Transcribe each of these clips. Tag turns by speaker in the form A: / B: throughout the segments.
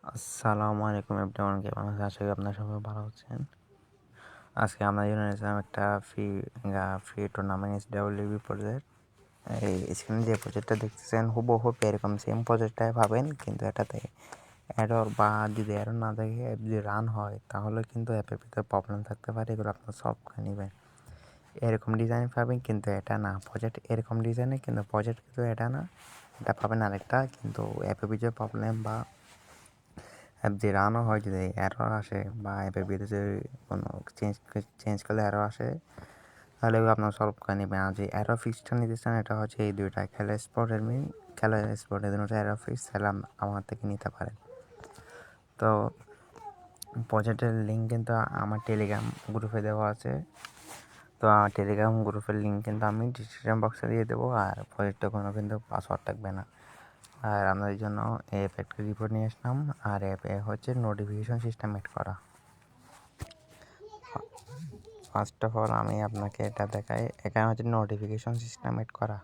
A: আসসালামু আলাইকুম এভরিওয়ান, কেমন আছেন? আশা করি আপনারা সবাই ভালো আছেন। আজকে আমরা জন্য নিয়েছিলাম একটা ফ্রি টুর্নামেন্ট SWB প্রজেক্ট। এই স্ক্রিনে যে প্রজেক্টটা দেখতেছেন হুবহু এরকম সেম প্রজেক্টটাই পাবেন, কিন্তু এটাতে এরর বা যদি এরর না দেখে অ্যাপ যদি রান হয় তাহলে কিন্তু অ্যাপের ভিতরে প্রবলেম থাকতে পারে, এগুলো আপনার সলভ করে নেবেন। এরকম ডিজাইন পাবেন, কিন্তু এটা না প্রজেক্ট এরকম ডিজাইনে, কিন্তু প্রজেক্ট কিন্তু এটা না, এটা পাবেন আরেকটা। কিন্তু অ্যাপের ভিতরে প্রবলেম বা অ্যাপ যে রানও হয় যদি এরর আসে বা অ্যাপের ভিতরে কোনো চেঞ্জ করলে এরর আসে, তাহলে আপনার সলভ করে নেবেন। আর যে এরর ফিক্সটা নিতে চান এটা হচ্ছে এই দুইটা, খেলা স্পোর্টের জন্য এরর ফিক্স তাহলে আমার থেকে নিতে পারেন। তো প্রজেক্টের লিঙ্ক কিন্তু আমার টেলিগ্রাম গ্রুপে দেওয়া আছে। তো আমার টেলিগ্রাম গ্রুপের লিঙ্ক কিন্তু আমি ডিসক্রিপশন বক্সে দিয়ে দেবো। আর প্রজেক্টে কোনো কিন্তু পাসওয়ার্ড থাকবে না। আর আপনাদের জন্য অ্যাপ একটা রিপোর্ট নিয়ে আসলাম। আর অ্যাপে হচ্ছে নোটিফিকেশন সিস্টেম এড করা। ফার্স্ট অফ অল আমি আপনাকে এটা দেখাই, এখানে হচ্ছে নোটিফিকেশন সিস্টেম এড করা।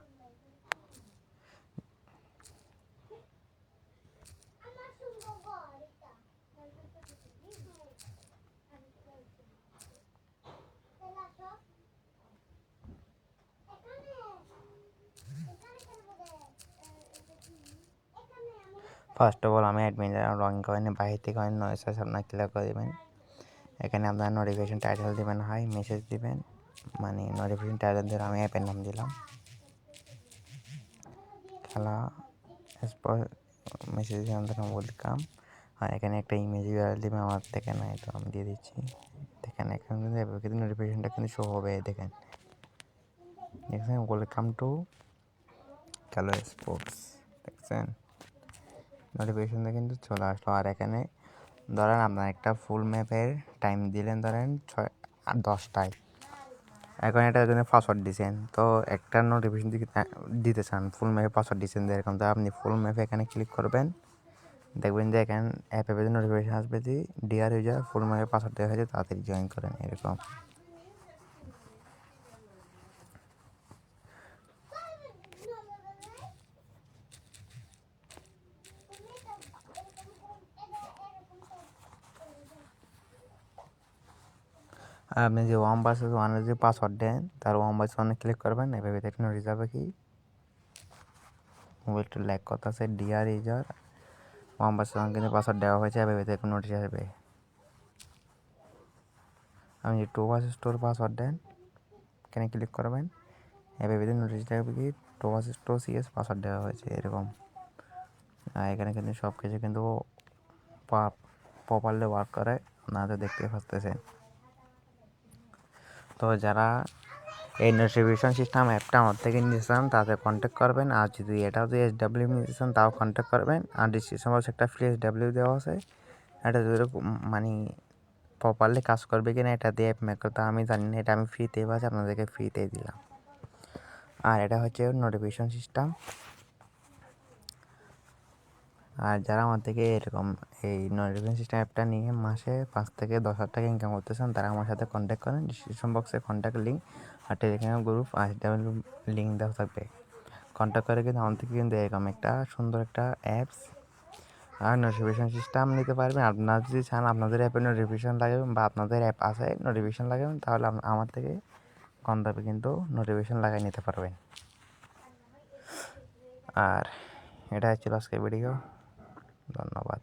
A: ফার্স্ট অফ অল আমি অ্যাডমিন লগ ইন করেন, বাইরে থেকে নয়েস আপনার ক্লিয়ার করে দেবেন। এখানে আপনার নোটিফিকেশন টাইটেল দেবেন, হাই মেসেজ দিবেন, মানে নোটিফিকেশন টাইটেল দিয়ে আমি অ্যাপের নাম দিলাম খেলা স্পোর্ট, মেসেজ দিলাম ওয়েলকাম। আর এখানে একটা ইমেজ দেবেন আমার থেকে, নাই তো আমি দিয়ে দিচ্ছি। দেখেন এখানে কিন্তু নোটিফিকেশনটা কিন্তু শো হবে, দেখেন ওয়েলকাম টু খেলা স্পোর্টস, দেখছেন নোটিফিকেশনটা কিন্তু চলে আসলো। আর এখানে ধরেন আপনার একটা ফুল ম্যাপের টাইম দিলেন, ধরেন 10টায়, এখন এটার জন্য পাসওয়ার্ড দিয়েছেন, তো একটা নোটিফিকেশন দিতে চান ফুল ম্যাপে পাসওয়ার্ড দিয়েছেন এরকম, তো আপনি ফুল ম্যাপে এখানে ক্লিক করবেন, দেখবেন যে এখানে অ্যাপে নোটিফিকেশন আসবে যে ডিআর ইউজার ফুল ম্যাপে পাসওয়ার্ড দেওয়া হয়েছে, তাড়াতাড়ি জয়েন করেন এরকম। আর আপনি যে 1/1 যে পাসওয়ার্ড দেন তার 1/1 ক্লিক করবেন, এভাবে দেখুন রিজার্ভে কি মোবাইল একটু ল্যাগ কথা আছে, ডিআর ইউজার 1/1 কিন্তু পাসওয়ার্ড দেওয়া হয়েছে, এভাবে দেখুন নোটিশ আসবে। আপনি 2/2 পাসওয়ার্ড দেন, এখানে ক্লিক করবেন, এভাবে নোটিশ আসবে কি 2/2 CS পাসওয়ার্ড দেওয়া হয়েছে এরকম। আর এখানে কিন্তু সব কিছু কিন্তু প্রপারলি ওয়ার্ক করে, আপনারা দেখতে পাচ্ছেন। তো যারা এই নোটিফিকেশন সিস্টেম অ্যাপটা আমার থেকে নিতে চান তাতে কন্ট্যাক্ট করবেন। আর যদি এটাও যদি SW নিতে চান তাও কন্ট্যাক্ট করবেন। আর ডিসক্রিপশন বক্সে একটা ফ্রি SW দেওয়া আছে, এটা যদি মানে প্রপারলি কাজ করবে কিনা এটা দিয়ে অ্যাপ মেক করতে আমি জানি না, এটা আমি ফ্রিতে পাচ্ছি, আপনাদেরকে ফ্রিতেই দিলাম। আর এটা হচ্ছে নোটিফিকেশন সিস্টেম। আর যারা আমার থেকে এরকম এই নোটিফিকেশন সিস্টেম অ্যাপটা নিয়ে মাসে 5 থেকে 10,000 টাকা ইনকাম করতে চান, তারা আমার সাথে কন্ট্যাক্ট করেন। ডিসক্রিপশন বক্সে কন্ট্যাক্ট লিঙ্ক আর টেলিগ্রাম গ্রুপ আর লিঙ্ক দেওয়া থাকবে। কন্ট্যাক্ট করে কিন্তু আমার থেকে কিন্তু এরকম একটা সুন্দর একটা অ্যাপস আর নোটিফিকেশন সিস্টেম নিতে পারবেন। আপনারা যদি চান আপনাদের অ্যাপে নোটিফিকেশন লাগাবেন বা আপনাদের অ্যাপ আছে নোটিফিকেশন লাগাবেন, তাহলে আমার থেকে কম দামে কিন্তু নোটিফিকেশন লাগাই নিতে পারবেন। আর এটা ছিল আজকের ভিডিও, ধন্যবাদ।